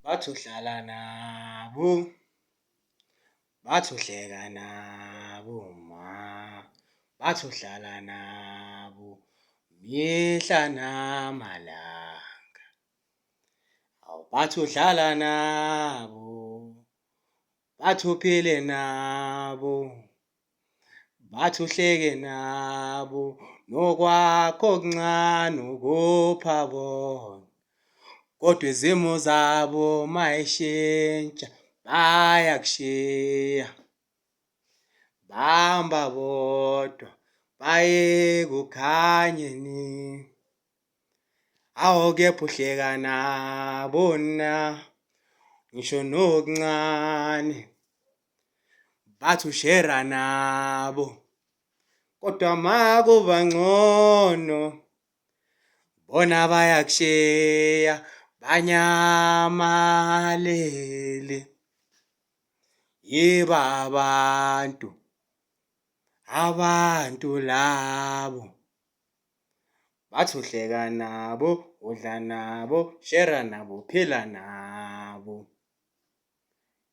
bathi uhlala nabo, bathi uhleka nabo ma, bathi uhlala nabo mihla namalanga. Awu bathi uhlala nabo, bathi uphile nabo, bathi uhleke nabo, nokwakho okuncane ukupha bona. Kodwa izimo zabo mayishintsha bayakushiya, bahamba bodwa baye kukhanyeni. Awu kepha uhleka nabo na, ngisho nokuncane, bathi ushera nabo, kodwa makuba ngcono bona bayakushiya banyamalele. Yibo abantu labo, bathi uhleka nabo, udla nabo, shera nabo, phila nabo.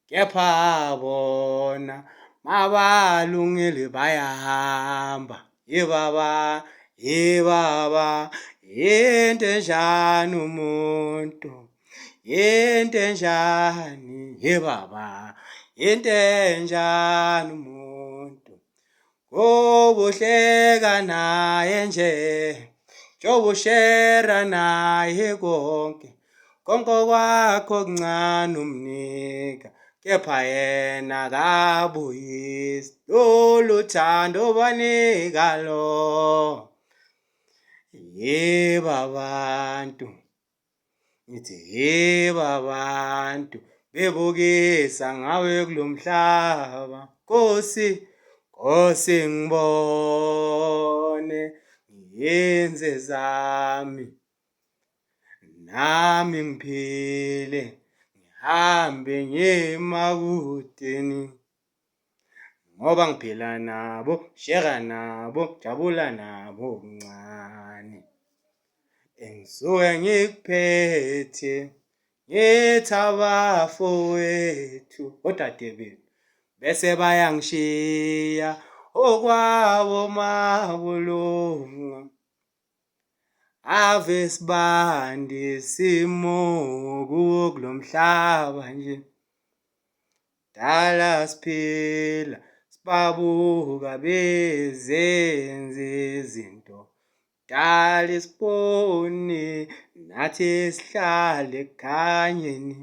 Kepha bona mabalungile bayahamba. Yibaba, yinto enjani umuntu, yinto enjani, yibaba, yinto enjani umuntu. Ngoba uhleka naye nje, njengoba ushera naye konke, konke kwakho okuncane umnika, kepha yena akabuyisi lolu thando banika lo. Yebo abantu, ngithi yebo abantu, bebukisa ngawe kulo mhlaba. Nkosi, Nkosi ngibone, ngiyenze zami, nami ngiphile, ngihambe ngiyemakudeni. Ngoba ngiphila nabo, shera nabo, jabula nabo okuncane. Engisuke ngikuphethe, ngithi abafowethu, odadewethu, bese bayangishiya okwabo mabulunga. Ave sibande isimo kuwo kulo mhlaba nje, dala siphila sibabuka bezenza izinto, dala isibone nathi sihlale ekukhanyeni.